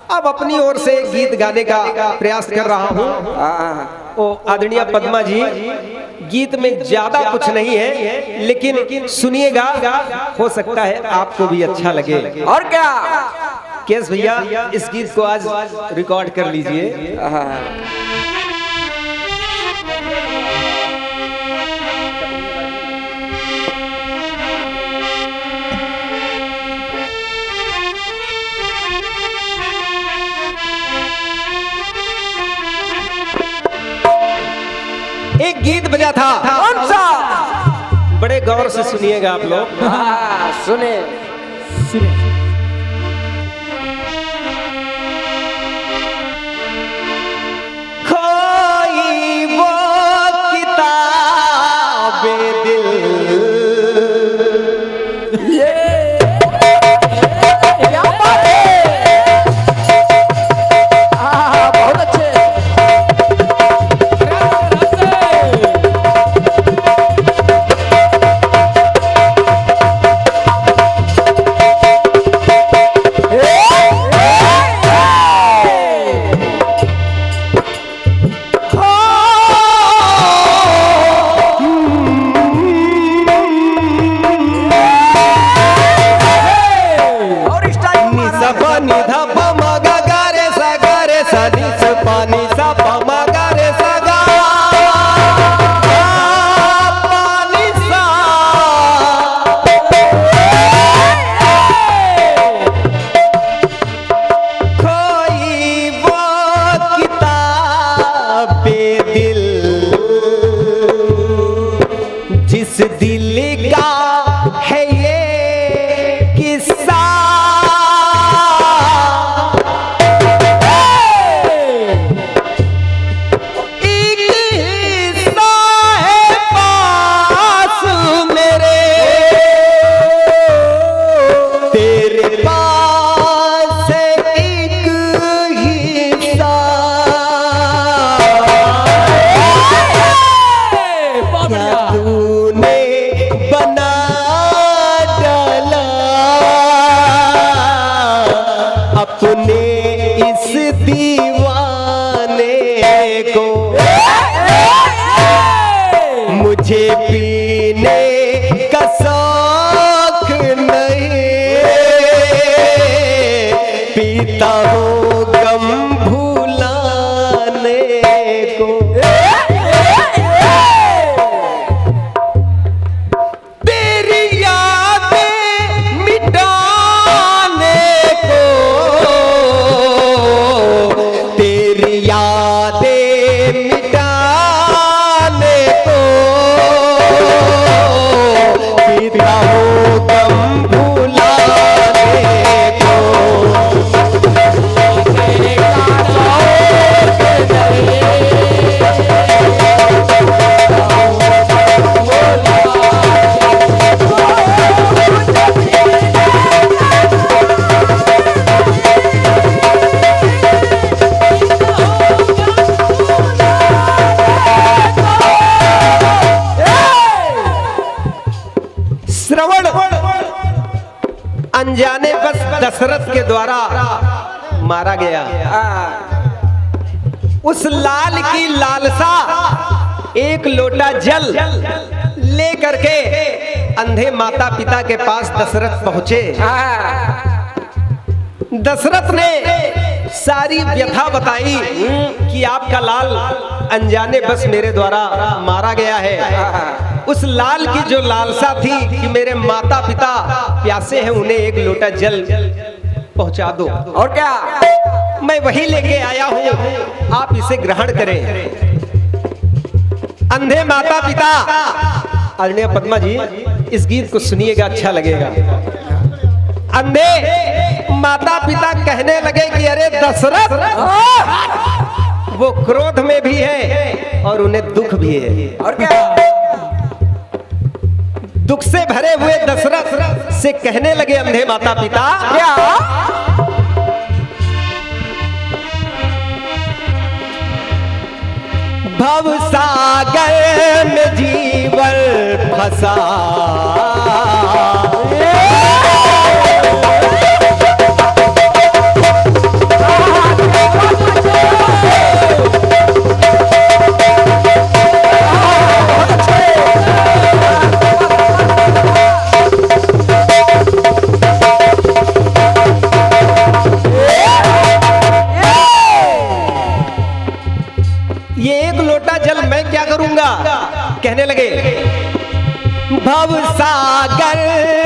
अब अपनी ओर से एक गीत गाने का प्रयास कर रहा हूँ। आदरणीय पद्मा जी, गीत में ज्यादा कुछ नहीं है, लेकिन सुनिएगा, हो सकता है आपको भी अच्छा लगे। और क्या केस भैया, इस गीत को आज रिकॉर्ड कर लीजिए। एक गीत बजा था, कौन सा? बड़े गौर से सुनिएगा आप लोग। सुने खोई वो किताबे दिल, ये क्या बात है। बहुत अच्छे। जिस दिल का है ये किस्सा, एक हिस्सा है पास मेरे, तेरे पास है एक हिस्सा। तूने बना डाला अपने इस दीवाने को, मुझे पीने का शौक नहीं, पीता हूँ गम भुलाने को। श्रवण अनजाने बस दशरथ के द्वारा मारा गया। उस लाल की लालसा एक लोटा जल ले करके अंधे माता पिता के पास दशरथ पहुंचे। दशरथ ने सारी व्यथा बताई कि आपका लाल अनजाने बस मेरे द्वारा मारा गया है। उस लाल की जो लालसा थी कि मेरे माता पिता प्यासे हैं, उन्हें एक लोटा जल पहुंचा दो। और क्या, मैं वही लेके आया हूं, आप इसे ग्रहण करें। अंधे माता पिता, आदरणीय पद्मा जी, इस गीत को सुनिएगा, अच्छा लगेगा। अंधे माता पिता कहने लगे कि अरे दशरथ, वो क्रोध में भी है और उन्हें दुख भी है। और क्या, दुख से भरे हुए दशरथ से कहने लगे अंधे माता पिता, क्या भव सागर में जीवन फंसा,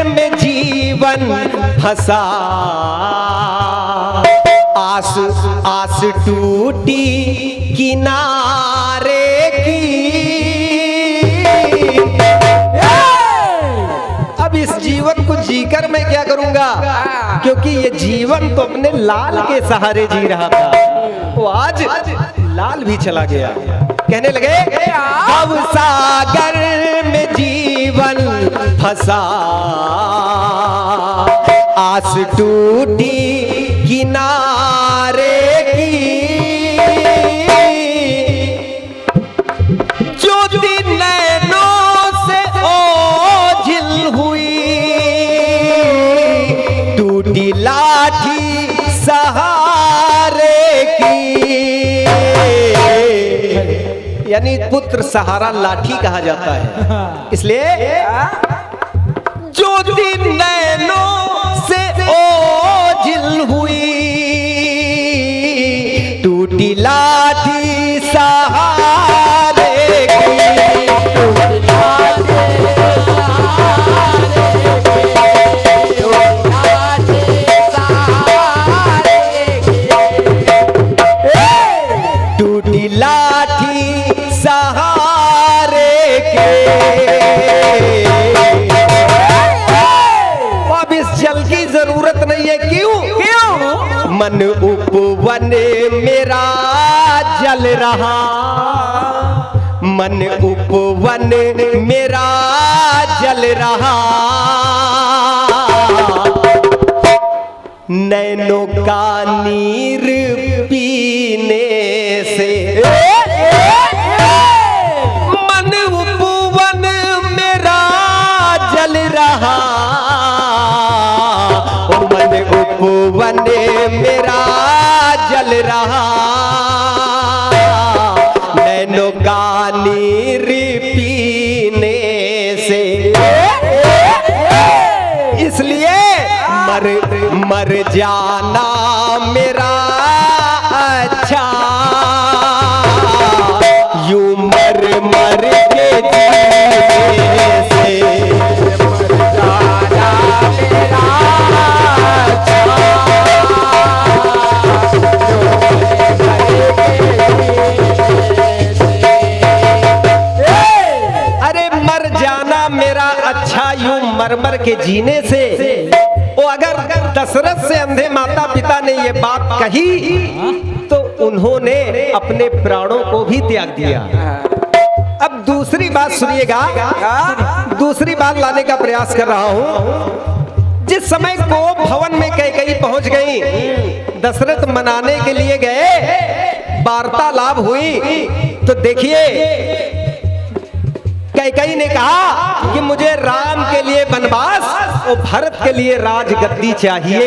में जीवन फंसा, आस आस टूटी किनारे की। अब इस जीवन को जीकर मैं क्या करूंगा, क्योंकि ये जीवन तो अपने लाल के सहारे जी रहा था, वो आज लाल भी चला गया। कहने लगे भव सागर में जीवन फंसा, आस टूटी किनारे की। ज्योति नैनों से ओझिल हुई, टूटी लाठी सहारे की। यानी पुत्र सहारा लाठी कहा जाता है, इसलिए ज्योति नैनों से ओझिल हुई, टूटी लाठी सहारे की। टूटी लाठी सहारे के। अब इस जल की जरूरत नहीं है, क्यों? मन उपवन मेरा जल रहा, मन उपवन मेरा जल रहा, नैनों का नीर पीने से। मन उपवन मेरा जल रहा, मन उपवन मेरा जल रहा, नैनों का नीर पीने से। इसलिए मर जाना मेरा अच्छा, यूं मर मर के जीने से। मर जाना मेरा अच्छा, अरे मर जाना मेरा अच्छा यूं मर मर के जीने से। वो अगर दशरथ से अंधे माता पिता ने ये बात कही तो उन्होंने अपने प्राणों को भी त्याग दिया। अब दूसरी बात सुनिएगा, दूसरी बात लाने का प्रयास कर रहा हूं। जिस समय को भवन में कैकेयी पहुंच गई, दशरथ मनाने के लिए गए, वार्तालाप हुई, तो देखिए कैकेयी ने कहा कि मुझे राम के लिए वनवास और भरत के लिए राजगद्दी चाहिए,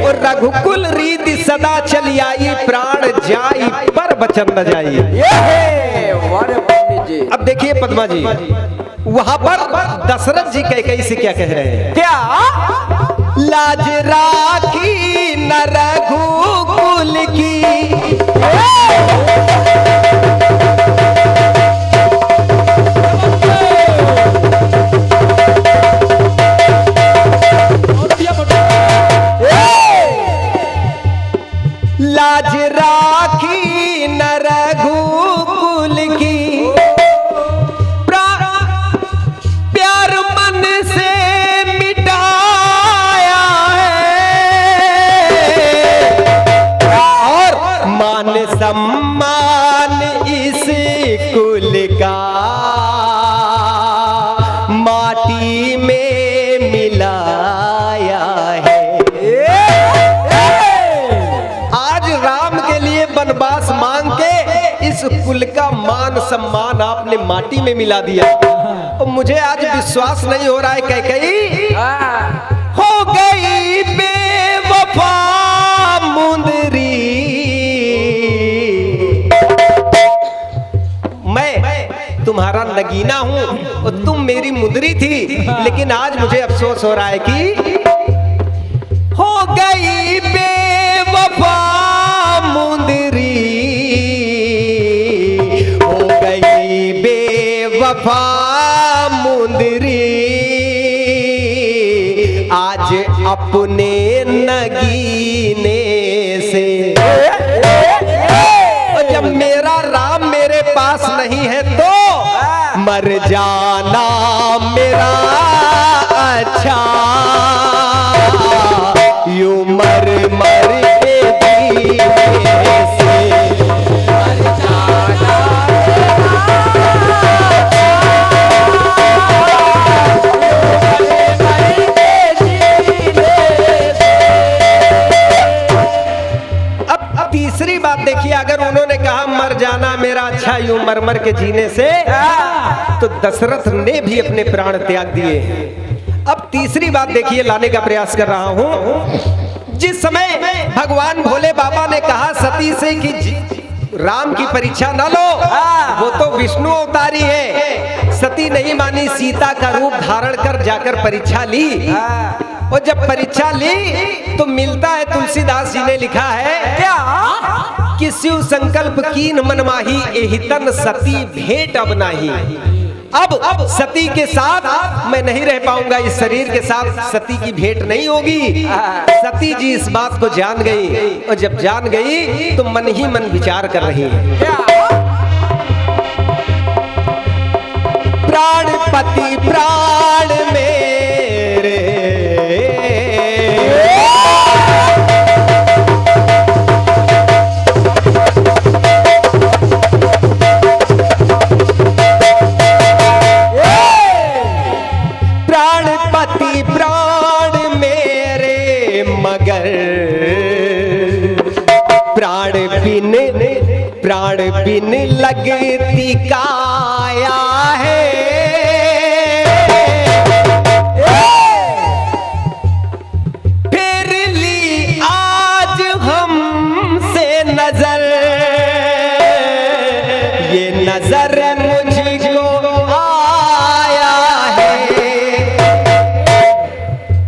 और रघुकुल रीति सदा चली आई, प्राण जाई पर वचन न जाई। अब देखिए पद्मा जी, वहां पर दशरथ जी कैकेयी से क्या कह रहे हैं? क्या लाज राखी न रघुकुल की, लाज राखी न रघुकुल की, प्यार मन से मिटाया है, और मान सम्मान इस कुल का माटी में मिलाया है। वनवास मांग के इस कुल का मान सम्मान आपने माटी में मिला दिया। और मुझे आज विश्वास नहीं हो रहा है कैकेयी हो गई बेवफा मुंदरी। मैं तुम्हारा नगीना हूं और तुम मेरी मुंदरी थी, लेकिन आज मुझे अफसोस हो रहा है कि हो गई बेवफा मुंदरी, हो गई बेवफा मुंदरी। आज अपने नगीने से। और जब मेरा राम मेरे पास नहीं है तो मर जाना मेरा अच्छा, यूं मर मर के जीने से मर जाना तीसरी बात देखिए, अगर उन्होंने कहा मर जाना मेरा अच्छा यूं मर मर के जीने से, तो दशरथ ने भी अपने प्राण त्याग दिए। अब तीसरी बात देखिए, लाने का प्रयास कर रहा हूं। जिस समय भगवान भोले बाबा ने कहा सती से कि राम की परीक्षा न लो, वो तो विष्णु अवतारी है, सती नहीं मानी, सीता का रूप धारण कर जाकर परीक्षा ली। और जब परीक्षा ली तो मिलता है, तुलसीदास जी ने लिखा है क्या कि शिव संकल्प कीन मन माही, एहि तन सती भेंट अब नाही। अब सती के साथ मैं नहीं रह पाऊंगा, इस शरीर के साथ सती की भेंट नहीं होगी। सती जी इस बात को जान गई, और जब जान गई तो मन ही मन विचार कर रही है। प्राणपति प्राण मेरे, प्राणपति प्राण मेरे, मगर प्राण बिन लगती काया है। फिर ली आज हमसे नजर, ये नजर मुझको आया है।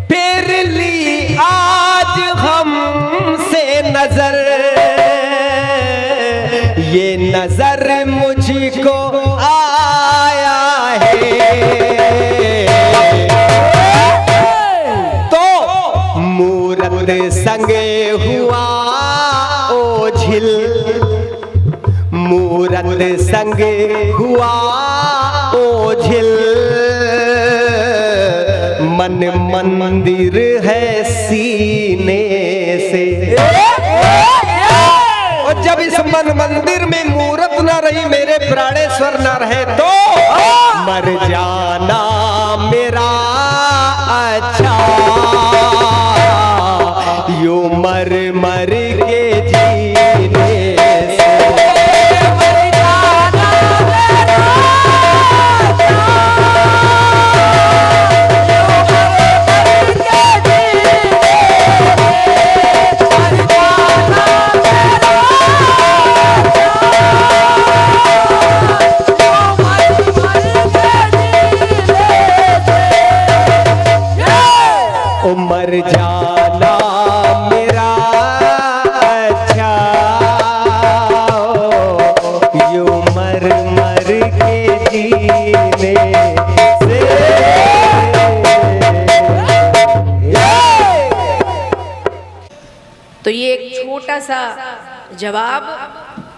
फिर ली आज हमसे नजर, ये नजर मुझको आया है। तो मूरत संगे हुआ ओझिल, मूरत संगे हुआ ओझिल, मन मंदिर है सीने से। और जब इस मन मंदिर में मूरत न रही, मेरे प्राणेश्वर न रहे, तो मर जाना मेरा अच्छा, यूं मर मर के जीने से मर जाना मेरा अच्छा, यूं मर मर के मर जाना मेरा अच्छा, यूं मर मर के जीने से। तो ये एक छोटा सा जवाब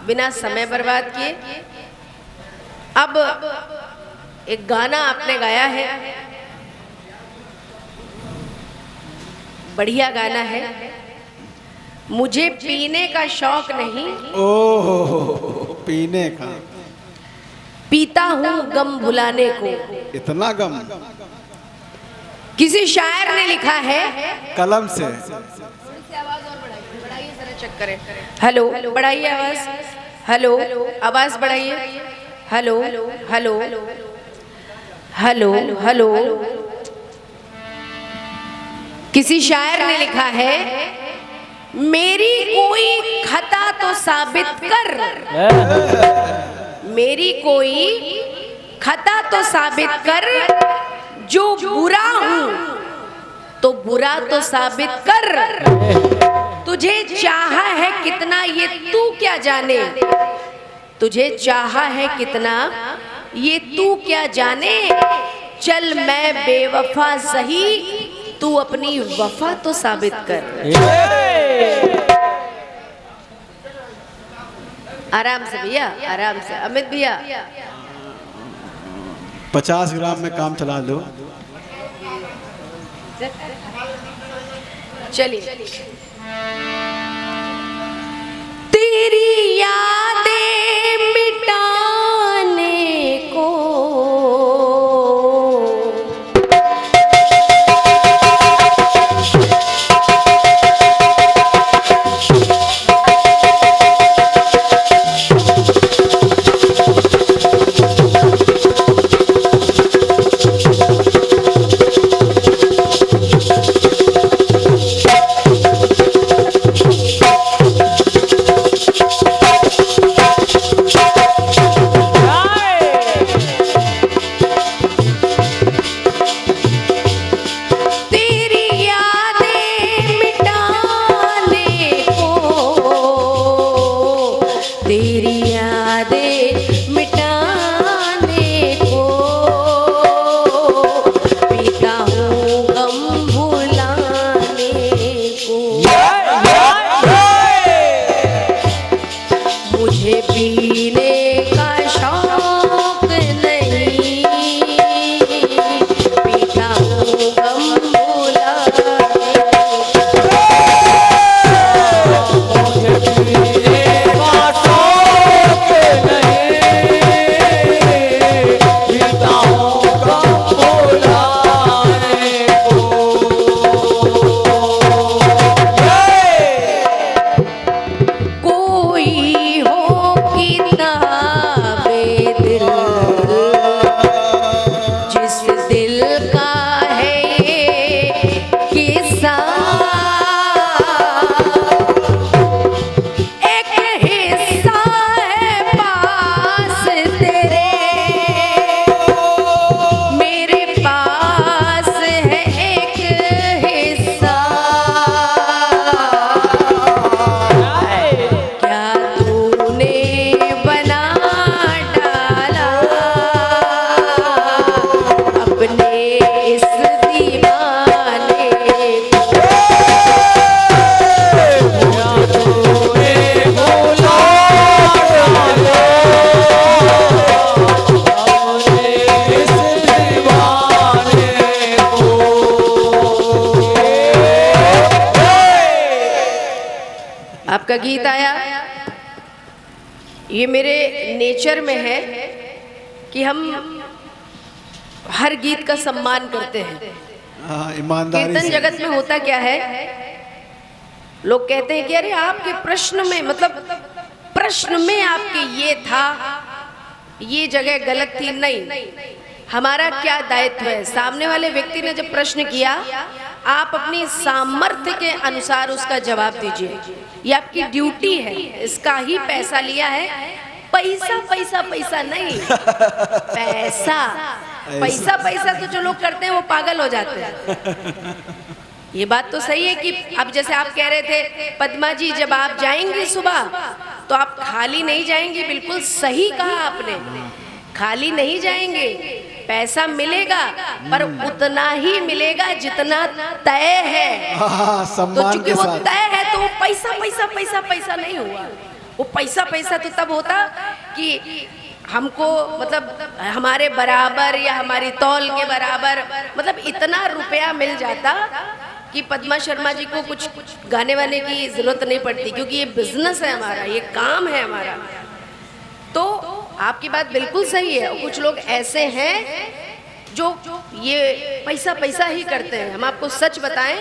बिना समय बर्बाद किए। अब एक गाना आपने गाया है, बढ़िया गाना है। मुझे पीने का शौक नहीं, ओह पीने का, पीता हूँ गम भुलाने को। इतना गम किसी शायर ने लिखा है, कलम से। आवाज और बढ़ाइए जरा, चेक करें। हेलो, बढ़ाइए आवाज। हेलो, आवाज बढ़ाइए। Hello hello hello hello. किसी शायर ने लिखा है, मेरी कोई खता तो साबित कर, मेरी कोई खता तो साबित कर, जो बुरा हूं तो बुरा तो साबित कर। तुझे चाहा है कितना ये तू क्या जाने, तुझे चाहा है कितना ये तू क्या जाने। चल मैं बेवफा सही तू अपनी वफा तो साबित कर। आराम से भैया, आराम से। अमित भैया 50 ग्राम में काम चला लो। चलिए। तेरी यादें मिटाने को आपका गीत आया। ये मेरे नेचर में है कि हम हर गीत का सम्मान करते हैं। ईमानदारी कीर्तन से। जगत में होता क्या है, लोग कहते हैं कि अरे आपके प्रश्न में, मतलब प्रश्न में आपके ये था, ये जगह गलत थी। नहीं, हमारा क्या दायित्व है, सामने वाले व्यक्ति ने जब प्रश्न किया, आप अपनी सामर्थ्य के अनुसार उसका जवाब दीजिए। ये आपकी ड्यूटी है, इसका ही पैसा लिया है। पैसा पैसा पैसा नहीं, पैसा पैसा पैसा तो जो लोग करते हैं वो पागल हो जाते हैं। ये बात तो सही है कि अब जैसे आप कह रहे थे पद्मा जी, जब आप जाएंगी सुबह तो आप खाली नहीं जाएंगी। बिल्कुल सही कहा आपने, खाली नहीं जाएंगे। पैसा मिलेगा पर उतना ही मिलेगा जितना तय है। तो सम्मान चूंकि के वो साथ। तय है तो वो पैसा पैसा पैसा पैसा नहीं हुआ। वो पैसा पैसा तो तब होता कि हमको, मतलब हमारे बराबर या हमारी तौल के बराबर, मतलब इतना रुपया मिल जाता कि पद्मा शर्मा जी को कुछ गाने वाने की जरूरत नहीं पड़ती, क्योंकि ये बिजनेस है हमारा, ये काम है हमारा। तो आपकी बात बिल्कुल सही है। कुछ लोग ऐसे हैं जो ये पैसा पैसा ही करते हैं। हम आपको सच बताएं,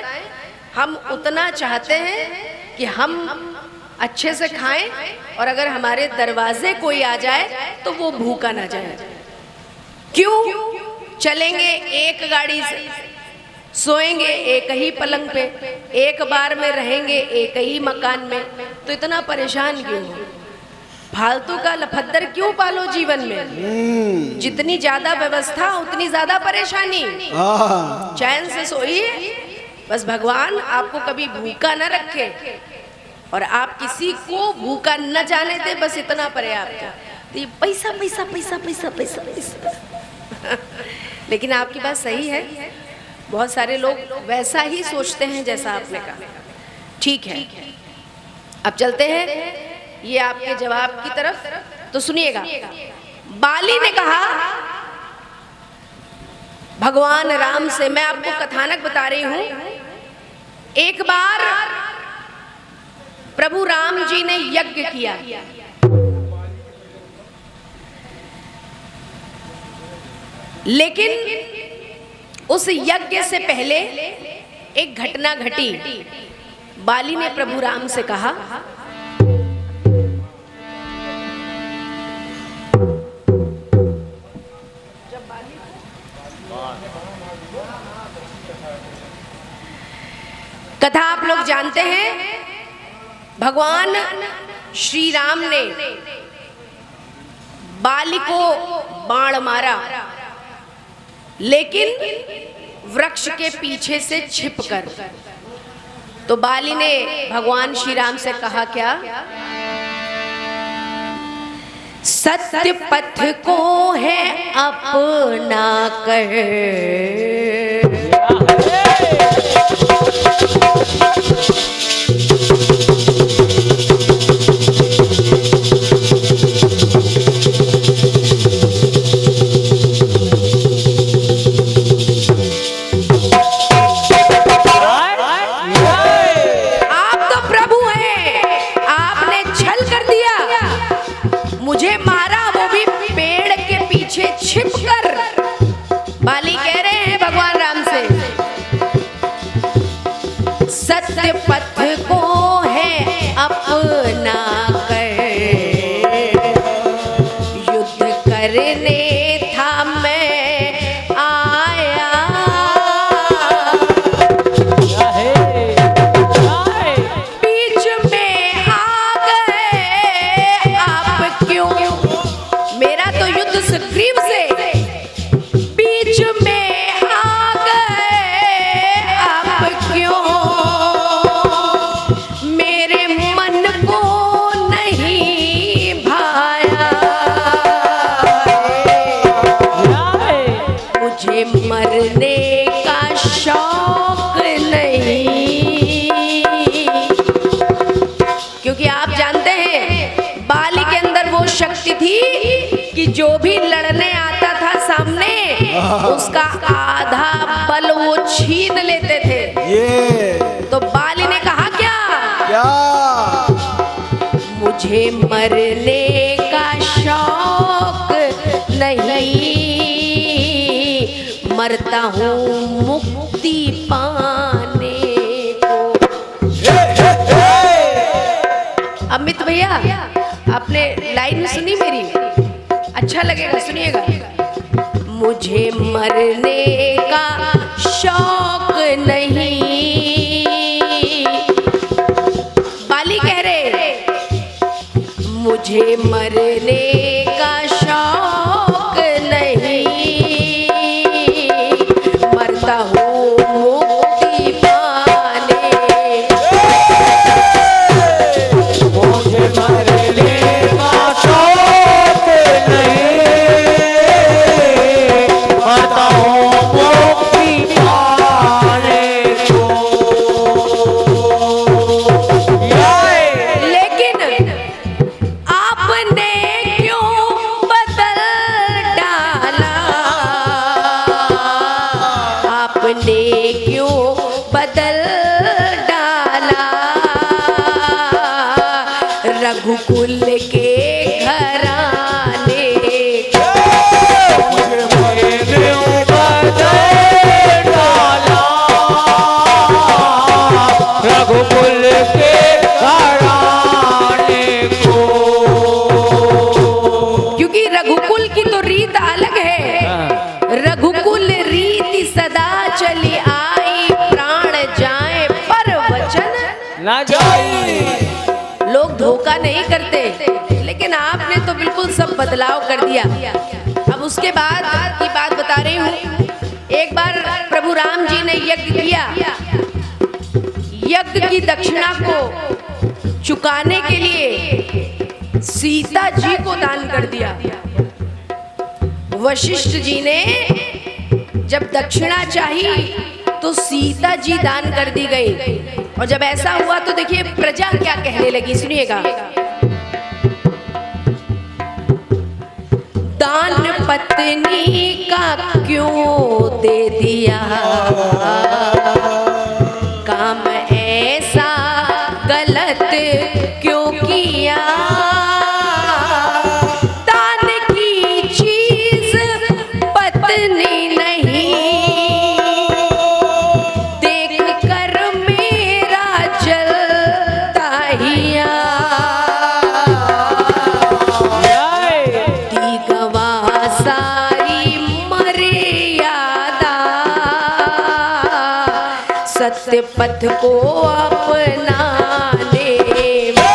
हम उतना चाहते हैं कि हम अच्छे से खाएं, और अगर हमारे दरवाजे कोई आ जाए तो वो भूखा ना जाए। क्यों? चलेंगे एक गाड़ी से, सोएंगे एक ही पलंग पे, एक बार में रहेंगे एक ही मकान में, तो इतना परेशान क्यों हो? फालतू का लफद्दर क्यों पालो जीवन में? जितनी ज्यादा व्यवस्था उतनी ज्यादा परेशानी। चैन से सोइए, बस भगवान आपको कभी भूखा न रखे और आप किसी को भूखा न जाने दे, बस इतना पर्याप्त है। तो ये पैसा पैसा पैसा पैसा पैसा पैसा लेकिन आपकी बात सही है, बहुत सारे लोग वैसा ही सोचते हैं जैसा आपने कहा। ठीक है, अब चलते हैं ये आपके जवाब की तरफ। तो सुनिएगा, बाली ने कहा भगवान राम से, मैं आपको कथानक बता रही हूं, एक बार प्रभु राम जी ने यज्ञ किया। लेकिन उस यज्ञ से पहले एक घटना घटी। बाली ने प्रभु राम से कहा कथा आप लोग जानते हैं, भगवान श्री राम ने बाली को बाण मारा, लेकिन वृक्ष के पीछे से छिपकर। तो बाली ने भगवान श्री राम से कहा क्या? सत्य पथ को है अपना कर, मुझे मारा वो भी पेड़ के पीछे छिपकर। बाली कह रहे हैं भगवान राम से, सत्य पथ को है अपना कर, युद्ध करने था मैं आया, बीच में आ गए आप क्यों? मेरा तो युद्ध सुग्रीव से, बीच में आ गए आप क्यों? मेरे मन को नहीं भाया, मुझे मरने का शौक नहीं। क्योंकि आप जानते हैं बाली के अंदर वो शक्ति थी कि जो भी लड़ने आता था सामने, उसका आधा बल वो छीन लेते थे। ये तो बाली ने कहा क्या? क्या? मुझे मरने का शौक नहीं, मरता हूँ मुक्ति पाने को। अमित भैया, आपने लाइन सुनी मेरी? अच्छा लगेगा, सुनिएगा। मुझे मरने का शौक नहीं, बाली कह रहे मुझे मरने का शौक नहीं, मरता हूँ मुक्ति पाने। मुझे मरने का शौक नहीं, मरता हूँ मुक्ति पाने को। लेकिन आपने क्यों बदल डाला? आपने क्यों बदल डाला? रघुकुल के घराने को। मुझे मरने बदल डाला, रघुकुल के घराने को। क्योंकि रघुकुल की तो रीत अलग है। रघुकुल रीति सदा चली आई, प्राण जाए पर वचन ना जाए। लोग धोखा नहीं करते, लेकिन आपने तो बिल्कुल सब बदलाव कर दिया। अब उसके बाद की बात बता रही हूँ। एक बार प्रभु राम जी ने यज्ञ किया, यज्ञ की दक्षिणा को चुकाने के लिए सीता जी को दान कर दिया। वशिष्ठ जी ने जब दक्षिणा चाहिए तो सीता जी दान कर दी गई। और जब ऐसा हुआ तो देखिए प्रजा क्या कहने लगी, सुनिएगा। दान पत्नी का क्यों दे दिया, काम ऐसा गलत क्यों किया, दान की चीज पत्नी नहीं, देख कर मेरा जलता हिया, दी गवा सारी मर्यादा, सत्य पथ को अपनाने में।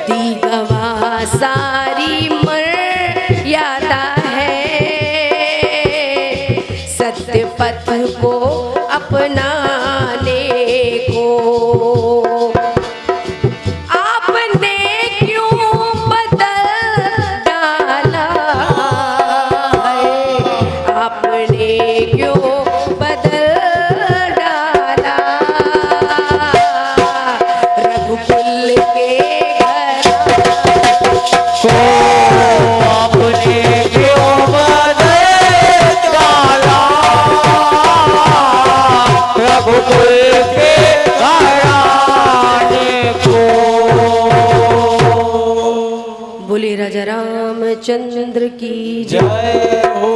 दी गवा सारी मर्यादा है, सत्य पथ को अपनाने को। आपने क्यों बदल डाला है, आपने क्यों बदल डाला, रघुकुल के घर को आपने क्यों बदल डाला, रघुकुल के घराने को। बोले राजा रामचंद्र की जय। जय हो।